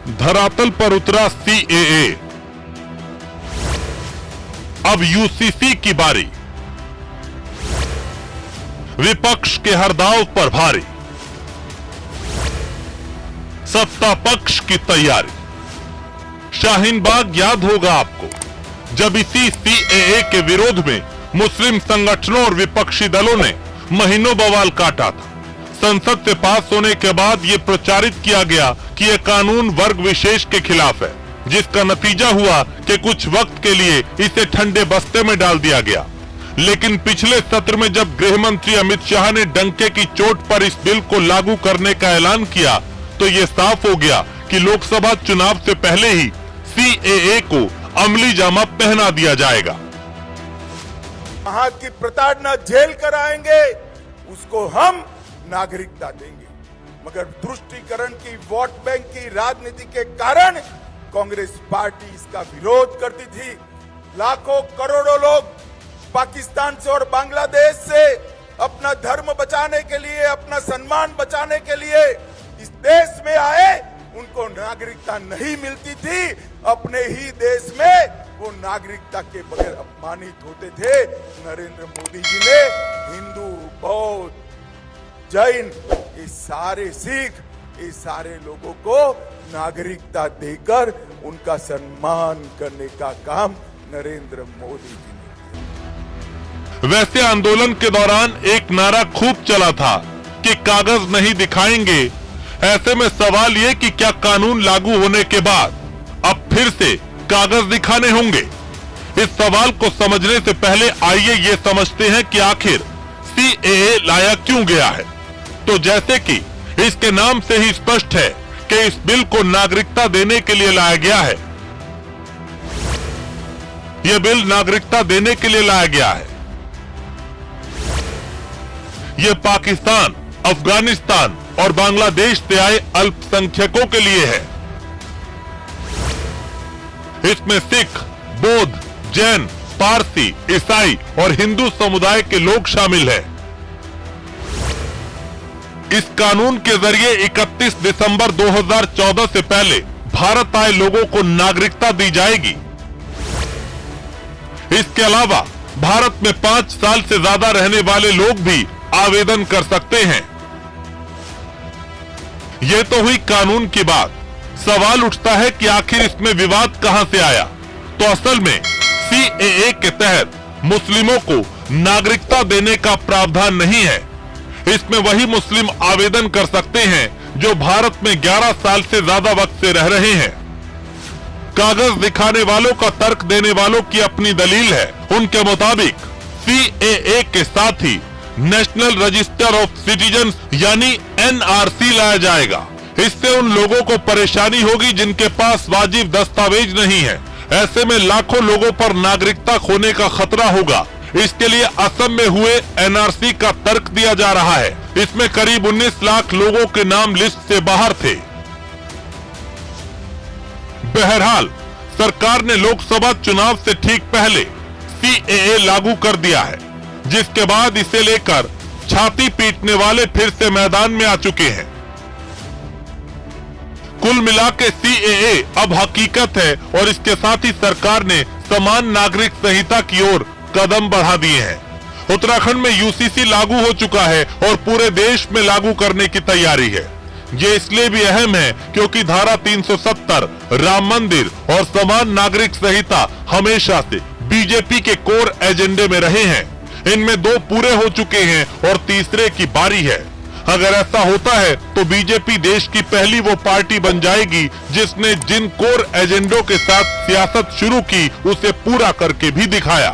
धरातल पर उतरा सीएए। अब यूसीसी की बारी, विपक्ष के हर दांव पर भारी, सत्ता पक्ष की तैयारी। शाहीन बाग याद होगा आपको, जब इसी सीएए के विरोध में मुस्लिम संगठनों और विपक्षी दलों ने महीनों बवाल काटा था। संसद से पास होने के बाद ये प्रचारित किया गया कि यह कानून वर्ग विशेष के खिलाफ है, जिसका नतीजा हुआ कि कुछ वक्त के लिए इसे ठंडे बस्ते में डाल दिया गया। लेकिन पिछले सत्र में जब गृह मंत्री अमित शाह ने डंके की चोट पर इस बिल को लागू करने का ऐलान किया, तो ये साफ हो गया कि लोकसभा चुनाव से पहले ही सीएए को अमली जामा पहना दिया जाएगा। वहां की प्रताड़ना झेल कर आएंगे, उसको हम नागरिकता देंगे। मगर तुष्टीकरण की, वोट बैंक की राजनीति के कारण कांग्रेस पार्टी इसका विरोध करती थी। लाखों करोड़ों लोग पाकिस्तान से और बांग्लादेश से अपना धर्म बचाने के लिए, अपना सम्मान बचाने के लिए इस देश में आए, उनको नागरिकता नहीं मिलती थी। अपने ही देश में वो नागरिकता के बगैर अपमानित होते थे। नरेंद्र मोदी जी ने हिंदू, बौद्ध, जैन, ये सारे सिख, ये सारे लोगों को नागरिकता देकर उनका सम्मान करने का काम नरेंद्र मोदी जी ने। वैसे आंदोलन के दौरान एक नारा खूब चला था कि कागज नहीं दिखाएंगे। ऐसे में सवाल ये कि क्या कानून लागू होने के बाद अब फिर से कागज दिखाने होंगे? इस सवाल को समझने से पहले आइए ये समझते हैं कि आखिर सीएए लाया क्यों गया है। तो जैसे कि इसके नाम से ही स्पष्ट है कि इस बिल को नागरिकता देने के लिए लाया गया है। यह बिल नागरिकता देने के लिए लाया गया है। यह पाकिस्तान, अफगानिस्तान और बांग्लादेश से आए अल्पसंख्यकों के लिए है। इसमें सिख, बौद्ध, जैन, पारसी, ईसाई और हिंदू समुदाय के लोग शामिल हैं। इस कानून के जरिए 31 दिसंबर 2014 से पहले भारत आए लोगों को नागरिकता दी जाएगी। इसके अलावा भारत में 5 साल से ज्यादा रहने वाले लोग भी आवेदन कर सकते हैं। ये तो हुई कानून की बात। सवाल उठता है कि आखिर इसमें विवाद कहां से आया? तो असल में सीएए के तहत मुस्लिमों को नागरिकता देने का प्रावधान नहीं है। इसमें वही मुस्लिम आवेदन कर सकते हैं जो भारत में 11 साल से ज्यादा वक्त से रह रहे हैं। कागज दिखाने वालों का तर्क देने वालों की अपनी दलील है। उनके मुताबिक सीएए के साथ ही नेशनल रजिस्टर ऑफ सिटीजन्स यानी एनआरसी लाया जाएगा। इससे उन लोगों को परेशानी होगी जिनके पास वाजिब दस्तावेज नहीं है। ऐसे में लाखों लोगों पर नागरिकता खोने का खतरा होगा। इसके लिए असम में हुए एनआरसी का तर्क दिया जा रहा है। इसमें करीब 19 लाख लोगों के नाम लिस्ट से बाहर थे। बहरहाल सरकार ने लोकसभा चुनाव से ठीक पहले सीएए लागू कर दिया है, जिसके बाद इसे लेकर छाती पीटने वाले फिर से मैदान में आ चुके हैं। कुल मिला के सीएए अब हकीकत है और इसके साथ ही सरकार ने समान नागरिक संहिता की ओर कदम बढ़ा दिए हैं। उत्तराखंड में यूसीसी लागू हो चुका है और पूरे देश में लागू करने की तैयारी है। ये इसलिए भी अहम है क्योंकि धारा 370, राम मंदिर और समान नागरिक संहिता हमेशा से बीजेपी के कोर एजेंडे में रहे हैं। इनमें 2 पूरे हो चुके हैं और तीसरे की बारी है। अगर ऐसा होता है तो बीजेपी देश की पहली वो पार्टी बन जाएगी जिसने जिन कोर एजेंडों के साथ सियासत शुरू की उसे पूरा करके भी दिखाया।